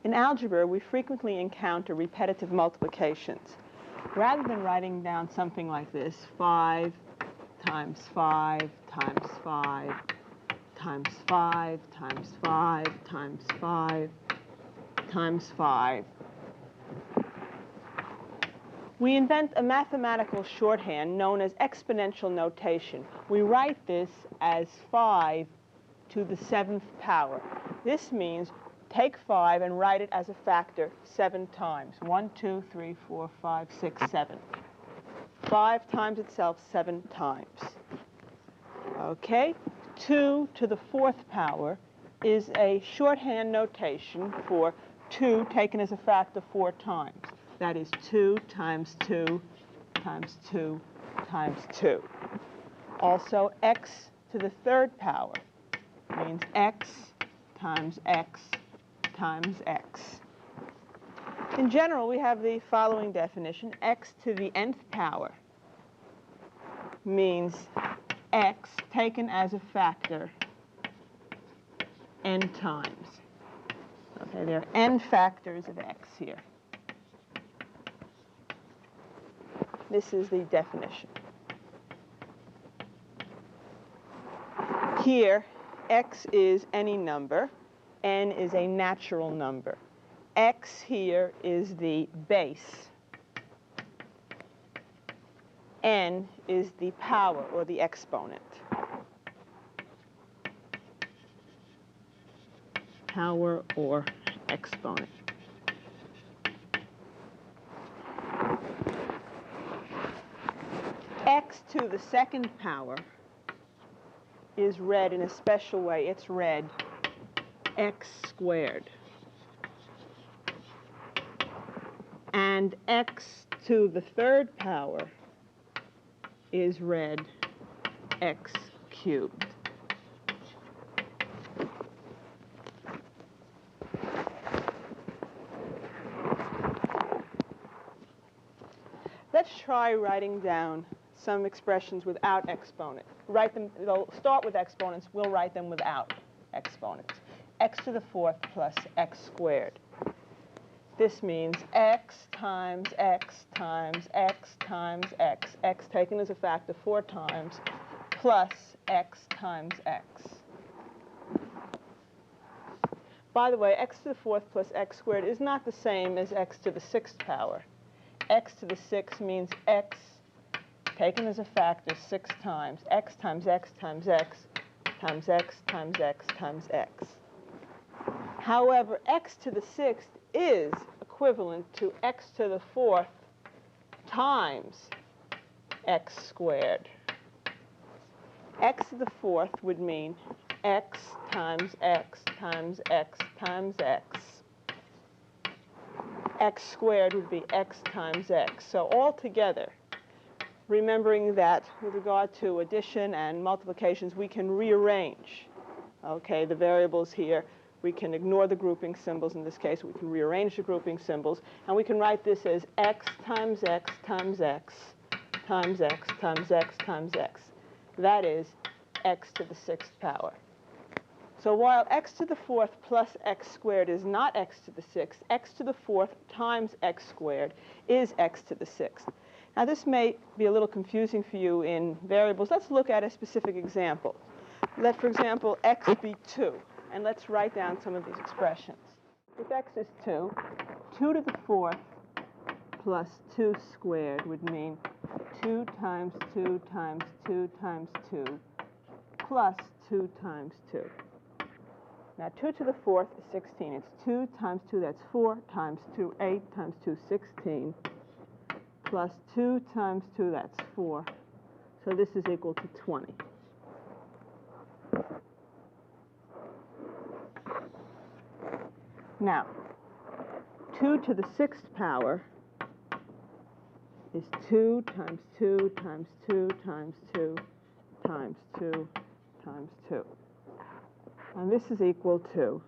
In algebra, we frequently encounter repetitive multiplications. Rather than writing down something like this, 5 times 5 times 5 times 5 times 5 times 5 times 5, we invent a mathematical shorthand known as exponential notation. We write this as 5 to the 7th power. This means take 5 and write it as a factor 7 times. 1, 2, 3, 4, 5, 6, 7. 5 times itself 7 times. Okay? 2 to the 4th power is a shorthand notation for 2 taken as a factor 4 times. That is 2 times 2 times 2 times 2. Also, x to the 3rd power means x times x times x. In general, we have the following definition. X to the nth power means x taken as a factor n times. Okay, there are n factors of x here. This is the definition. Here, x is any number. N is a natural number. X here is the base. N is the power, or the exponent. Power or exponent. X to the 2nd power is read in a special way. It's read x squared. And x to the 3rd power is read x cubed. Let's try writing down some expressions without exponent. Write them, they'll start with exponents, we'll write them without exponents. X to the 4th plus x squared. This means x times x times x times x, x taken as a factor 4 times, plus x times x. By the way, x to the 4th plus x squared is not the same as x to the 6th power. X to the 6th means x taken as a factor 6 times, x times x times x times x times x times x. However, x to the 6th is equivalent to x to the 4th times x squared. X to the 4th would mean x times x times x times x. X squared would be x times x. So altogether, remembering that with regard to addition and multiplications, we can rearrange, okay, the variables here. We can ignore the grouping symbols in this case. We can rearrange the grouping symbols. And we can write this as x times x times x times x times x times x. That is x to the 6th power. So while x to the 4th plus x squared is not x to the 6th, x to the 4th times x squared is x to the 6th. Now this may be a little confusing for you in variables. Let's look at a specific example. Let, for example, x be 2. And let's write down some of these expressions. If x is 2, 2 to the 4th plus 2 squared would mean 2 times 2 times 2 times 2 plus 2 times 2. Now 2 to the 4th is 16. It's 2 times 2, that's 4, times 2, 8, times 2, 16, plus 2 times 2, that's 4. So this is equal to 20. Now, 2 to the 6th power is 2 times 2 times 2 times 2 times 2 times 2. And this is equal to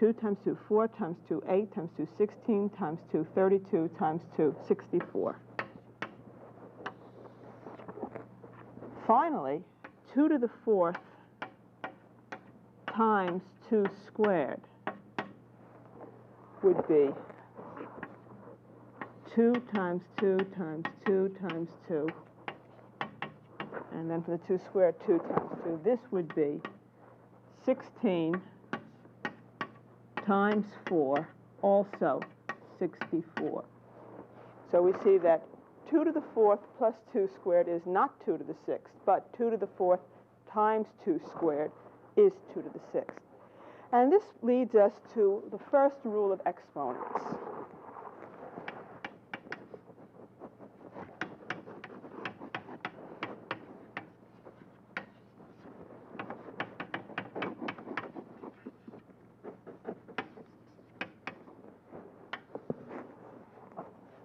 2 times 2, 4 times 2, 8 times 2, 16 times 2, 32 times 2, 64. Finally, 2 to the 4th times 2 squared would be 2 times 2 times 2 times 2. And then for the 2 squared, 2 times 2. This would be 16 times 4, also 64. So we see that 2 to the 4th plus 2 squared is not 2 to the 6th, but 2 to the 4th times 2 squared is 2 to the 6th. And this leads us to the first rule of exponents.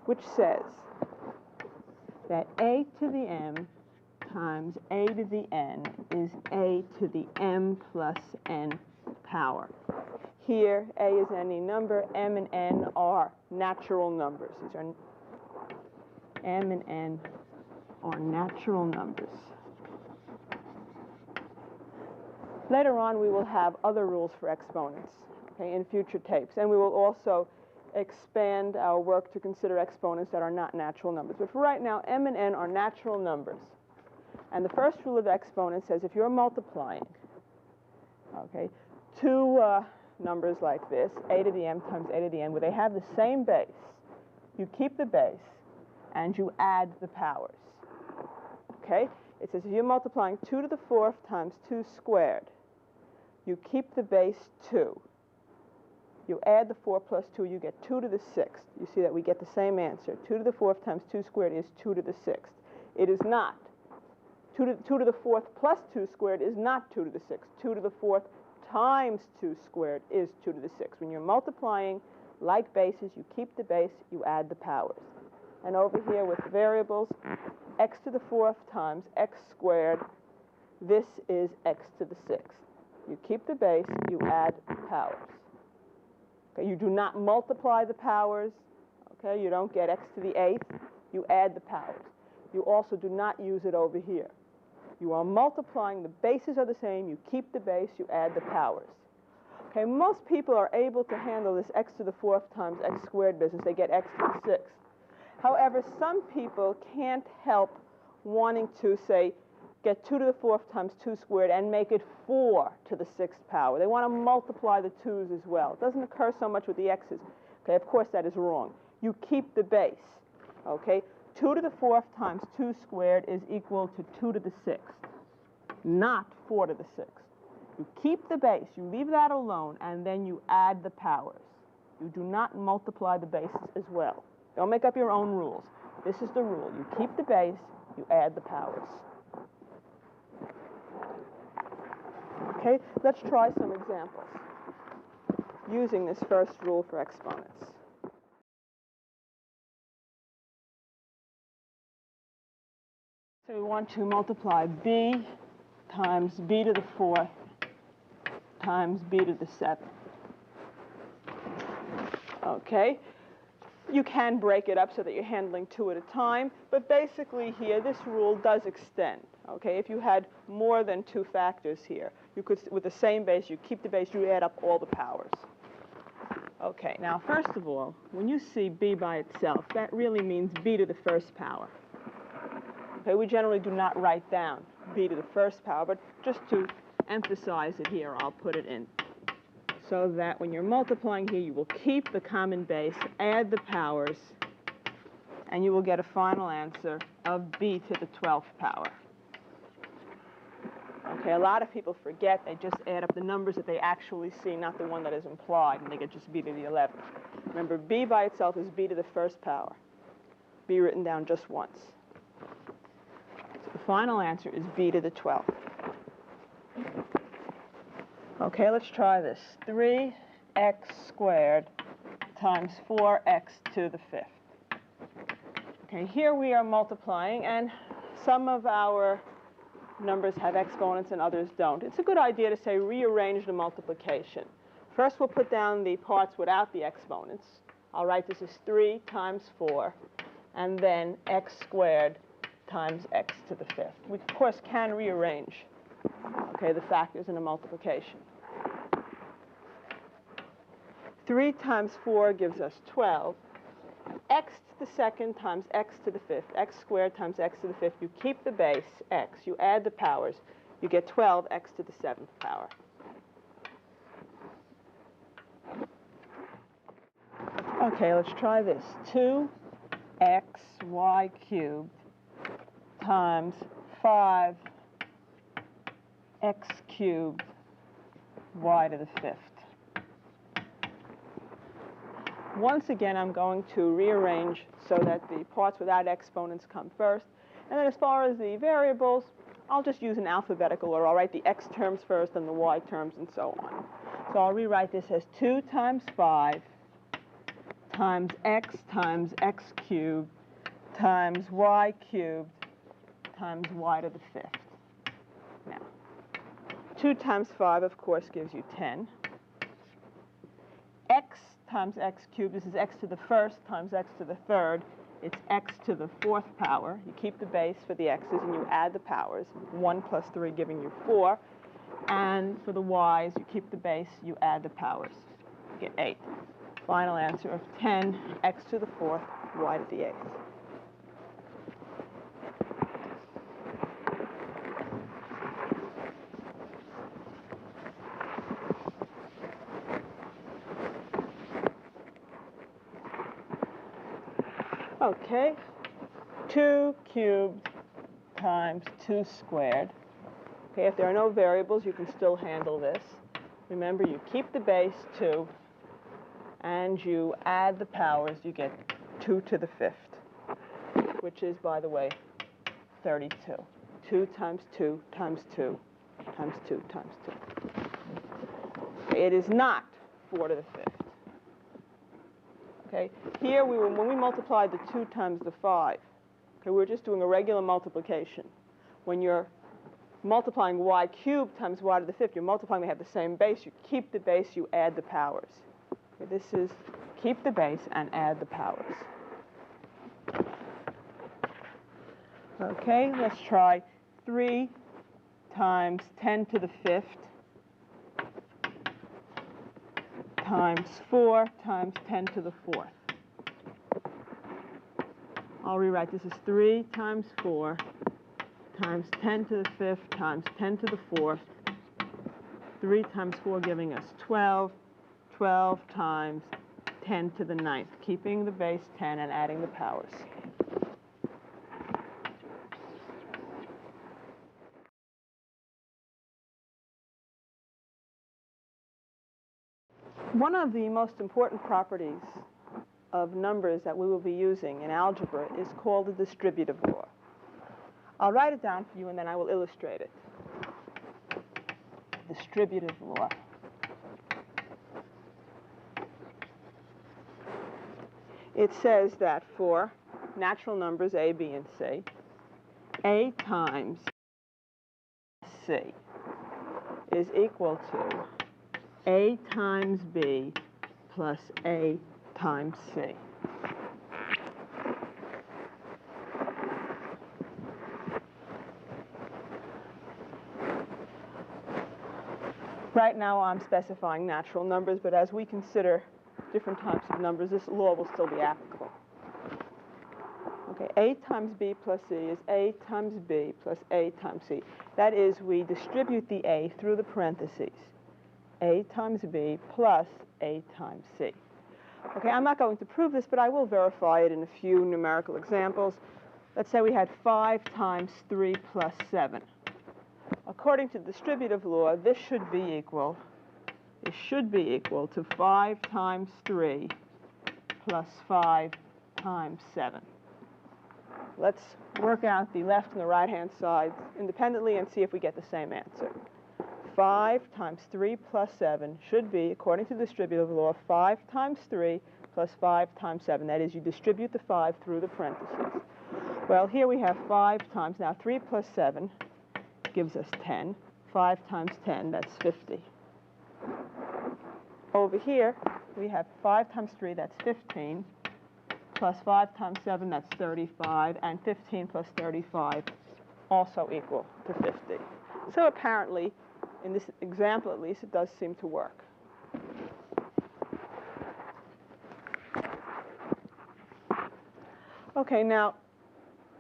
Which says that a to the m times a to the n is a to the m plus n power. Here, a is any number, m and n are natural numbers. These are m and n are natural numbers. Later on, we will have other rules for exponents, okay, in future tapes, and we will also expand our work to consider exponents that are not natural numbers. But for right now, m and n are natural numbers. And the first rule of exponents says if you're multiplying, okay, two numbers like this, a to the m times a to the n, where they have the same base, you keep the base and you add the powers. Okay? It says if you're multiplying 2 to the 4th times 2 squared, you keep the base 2. You add the 4 plus 2, you get 2 to the 6th. You see that we get the same answer. 2 to the 4th times 2 squared is 2 to the 6th. It is not. 2 to the 4th plus 2 squared is not 2 to the 6th. 2 to the 4th times 2 squared is 2 to the 6th. When you're multiplying like bases, you keep the base, you add the powers. And over here with the variables, x to the 4th times x squared, this is x to the 6th. You keep the base, you add the powers. Okay, you do not multiply the powers. Okay, you don't get x to the 8th. You add the powers. You also do not use it over here. You are multiplying. The bases are the same. You keep the base. You add the powers. Okay, most people are able to handle this x to the 4th times x squared business. They get x to the 6th. However, some people can't help wanting to, say, get 2 to the 4th times 2 squared and make it 4 to the 6th power. They want to multiply the 2's as well. It doesn't occur so much with the x's. Okay, of course that is wrong. You keep the base. Okay, 2 to the 4th times 2 squared is equal to 2 to the 6th, not 4 to the 6th. You keep the base, you leave that alone, and then you add the powers. You do not multiply the bases as well. Don't make up your own rules. This is the rule. You keep the base, you add the powers. Okay, let's try some examples using this first rule for exponents. So we want to multiply b times b to the 4th times b to the 7th. Okay, you can break it up so that you're handling 2 at a time, but basically here this rule does extend. Okay, if you had more than 2 factors here, you could, with the same base, you keep the base, you add up all the powers. Okay, now first of all, when you see b by itself, that really means b to the 1st power. Okay, we generally do not write down b to the 1st power, but just to emphasize it here, I'll put it in. So that when you're multiplying here, you will keep the common base, add the powers, and you will get a final answer of b to the 12th power. Okay, a lot of people forget. They just add up the numbers that they actually see, not the one that is implied, and they get just b to the 11th. Remember, b by itself is b to the 1st power. b written down just once. So the final answer is b to the 12th. Okay, let's try this. 3x squared times 4x to the 5th. Okay, here we are multiplying, and some of our numbers have exponents and others don't. It's a good idea to say rearrange the multiplication. First, we'll put down the parts without the exponents. I'll write this as 3 times 4, and then x squared times x to the 5th. We, of course, can rearrange, okay, the factors in a multiplication. 3 times 4 gives us 12. X to the second times x to the fifth. X squared times x to the fifth. You keep the base, x. You add the powers. You get 12 x to the seventh power. Okay, let's try this. 2xy cubed times 5x cubed y to the fifth. Once again, I'm going to rearrange so that the parts without exponents come first. And then as far as the variables, I'll just use an alphabetical order. I'll write the x terms first and the y terms and so on. So I'll rewrite this as 2 times 5 times x cubed times y cubed times y to the fifth. Now, 2 times 5, of course, gives you 10. X times x cubed, this is x to the first times x to the third. It's x to the fourth power. You keep the base for the x's and you add the powers. 1 plus 3 giving you 4. And for the y's, you keep the base, you add the powers. You get 8. Final answer of 10, x to the fourth, y to the eighth. Okay, 2 cubed times 2 squared. Okay, if there are no variables, you can still handle this. Remember, you keep the base 2, and you add the powers. You get 2 to the fifth, which is, by the way, 32. 2 times 2 times 2 times 2 times 2. Okay, it is not 4 to the fifth. Okay, here when we multiplied the 2 times the 5, okay, we're just doing a regular multiplication. When you're multiplying y cubed times y to the fifth, you're multiplying, they have the same base. You keep the base, you add the powers. Okay, this is keep the base and add the powers. Okay, let's try 3 times 10 to the fifth times 4 times 10 to the fourth. I'll rewrite this as 3 times 4 times 10 to the fifth times 10 to the fourth. 3 times 4 giving us 12. 12 times 10 to the ninth, keeping the base 10 and adding the powers. One of the most important properties of numbers that we will be using in algebra is called the distributive law. I'll write it down for you and then I will illustrate it. Distributive law. It says that for natural numbers a, b, and c, a times c is equal to a times b plus a times c. Right now I'm specifying natural numbers, but as we consider different types of numbers, this law will still be applicable. Okay, a times b plus c is a times b plus a times c. That is, we distribute the a through the parentheses. A times b plus a times c. Okay, I'm not going to prove this, but I will verify it in a few numerical examples. Let's say we had 5 times 3 plus 7. According to distributive law, this should be equal to 5 times 3 plus 5 times 7. Let's work out the left and the right-hand sides independently and see if we get the same answer. 5 times 3 plus 7 should be, according to distributive law, 5 times 3 plus 5 times 7. That is, you distribute the 5 through the parentheses. Well, here we have 5 times, now 3 plus 7 gives us 10. 5 times 10, that's 50. Over here, we have 5 times 3, that's 15, plus 5 times 7, that's 35, and 15 plus 35 also equal to 50. So apparently, in this example at least, it does seem to work. Okay, now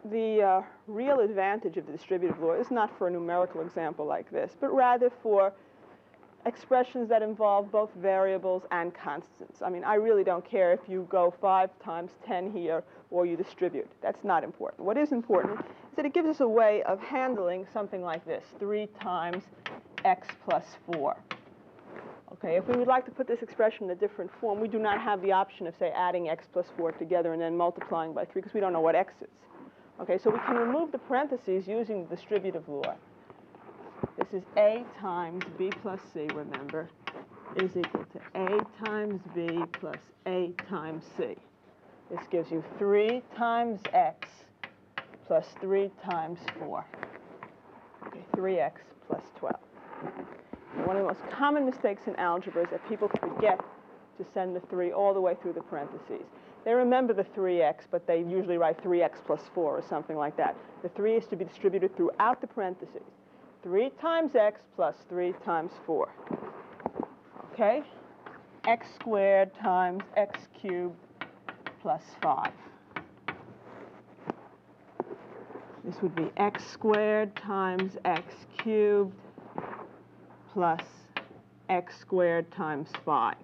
the real advantage of the distributive law is not for a numerical example like this, but rather for expressions that involve both variables and constants. I mean, I really don't care if you go 5 times 10 here or you distribute. That's not important. What is important is that it gives us a way of handling something like this, 3 times x plus 4. Okay, if we would like to put this expression in a different form, we do not have the option of, say, adding x plus 4 together and then multiplying by 3 because we don't know what x is. Okay, so we can remove the parentheses using the distributive law. This is a times b plus c, remember, is equal to a times b plus a times c. This gives you 3 times x plus 3 times 4. Okay, 3x plus 12. And one of the most common mistakes in algebra is that people forget to send the 3 all the way through the parentheses. They remember the 3x, but they usually write 3x plus 4 or something like that. The 3 is to be distributed throughout the parentheses. 3 times x plus 3 times 4. Okay? X squared times x cubed plus 5. This would be x squared times x cubed plus x squared times 5.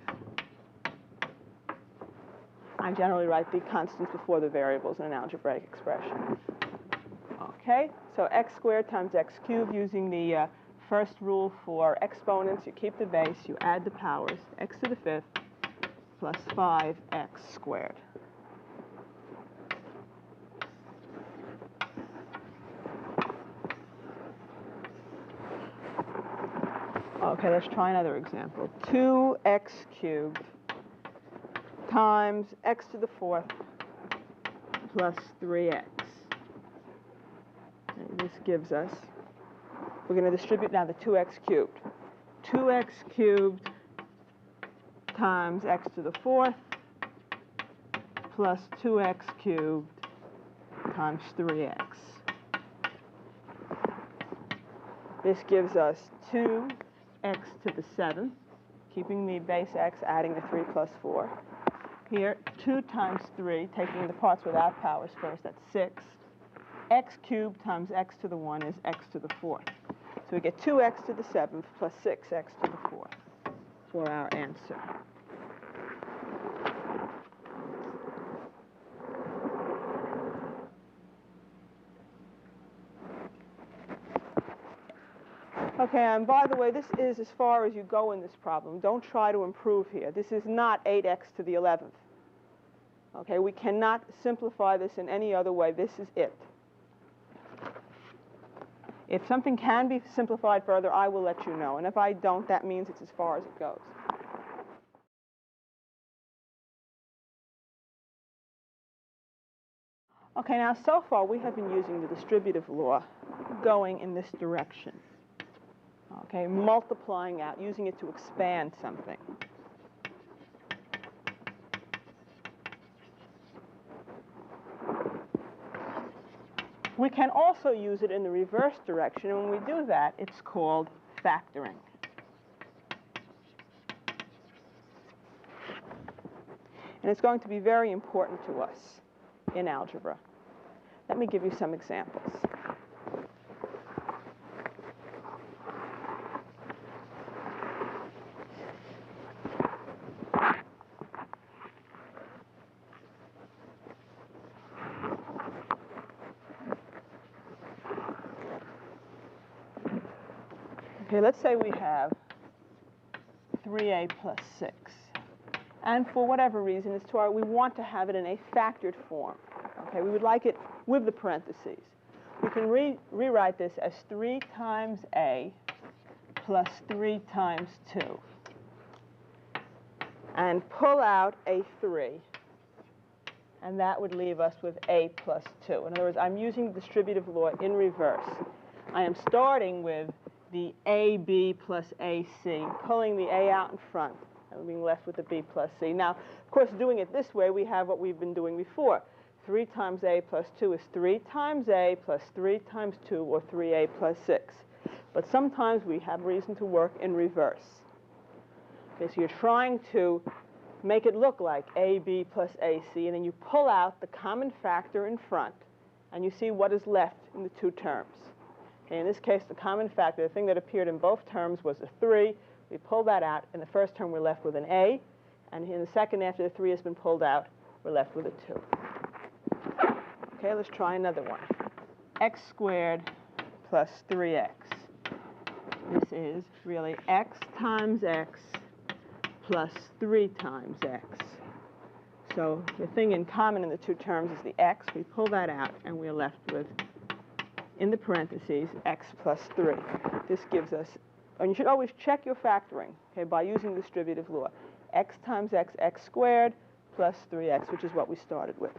I generally write the constants before the variables in an algebraic expression. Okay, so x squared times x cubed, using the first rule for exponents, you keep the base, you add the powers, x to the 5th plus 5x squared. Okay, let's try another example. 2x cubed times x to the 4th plus 3x. And this gives us, we're going to distribute now the 2x cubed. 2x cubed times x to the 4th plus 2x cubed times 3x. This gives us 2x to the 7th, keeping the base x, adding the 3 plus 4. Here, 2 times 3, taking the parts without powers first, that's 6. X cubed times x to the 1 is x to the 4th. So we get 2x to the 7th plus 6x to the 4th for our answer. Okay, and by the way, this is as far as you go in this problem. Don't try to improve here. This is not 8x to the 11th. Okay, we cannot simplify this in any other way. This is it. If something can be simplified further, I will let you know. And if I don't, that means it's as far as it goes. Okay, now so far we have been using the distributive law going in this direction. Okay, multiplying out, using it to expand something. We can also use it in the reverse direction, and when we do that, it's called factoring. And it's going to be very important to us in algebra. Let me give you some examples. Okay, let's say we have 3a plus 6. And for whatever reason, we want to have it in a factored form. Okay, we would like it with the parentheses. We can rewrite this as 3 times a plus 3 times 2. And pull out a 3. And that would leave us with a plus 2. In other words, I'm using the distributive law in reverse. I am starting with the AB plus AC, pulling the A out in front, and being left with the B plus C. Now, of course, doing it this way, we have what we've been doing before. 3 times A plus 2 is 3 times A plus 3 times 2, or 3A plus 6. But sometimes we have reason to work in reverse. Okay, so you're trying to make it look like AB plus AC, and then you pull out the common factor in front, and you see what is left in the two terms. Okay, in this case, the common factor, the thing that appeared in both terms, was a 3. We pull that out. In the first term, we're left with an A, and in the second, after the 3 has been pulled out, we're left with a 2. Okay, let's try another one. X squared plus 3x. This is really x times x plus 3 times x. So the thing in common in the two terms is the x. We pull that out, and we're left with, in the parentheses, x plus 3. This gives us, and you should always check your factoring, okay, by using the distributive law. X times x, x squared, plus 3x, which is what we started with.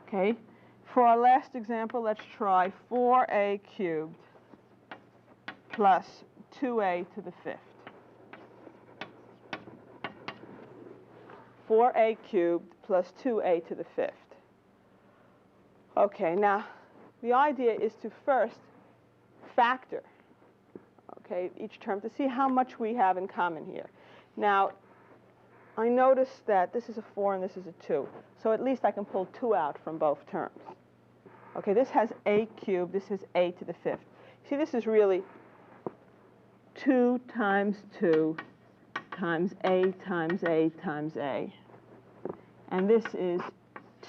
Okay, for our last example, let's try 4a cubed plus 2a to the 5th. 4a cubed plus 2a to the 5th. Okay, now the idea is to first factor, okay, each term to see how much we have in common here. Now, I noticed that this is a 4 and this is a 2, so at least I can pull 2 out from both terms. Okay, this has a cubed, this is a to the 5th. See, this is really 2 times 2 times a times a times a. And this is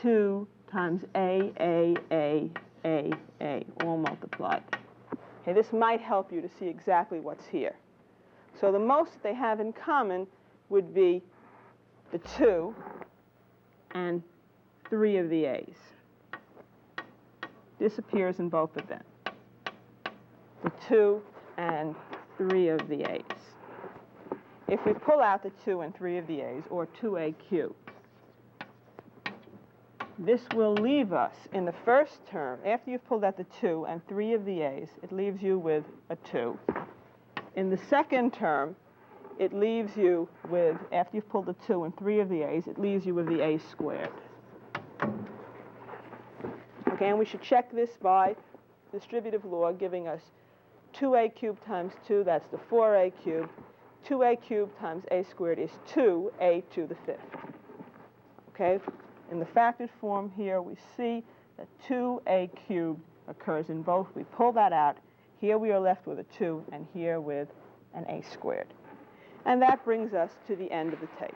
2 times a, all multiplied. Okay, this might help you to see exactly what's here. So the most that they have in common would be the 2 and 3 of the a's. This appears in both of them. The 2 and 3 of the a's. If we pull out the 2 and 3 of the a's, or 2a cubed, this will leave us in the first term, after you've pulled out the 2 and 3 of the a's, it leaves you with a 2. In the second term, it leaves you with, after you've pulled the 2 and 3 of the a's, it leaves you with the a squared. Okay, and we should check this by distributive law, giving us 2a cubed times 2, that's the 4a cubed. 2a cubed times a squared is 2a to the 5th. Okay, in the factored form here, we see that 2a cubed occurs in both. We pull that out. Here we are left with a 2, and here with an a squared. And that brings us to the end of the tape.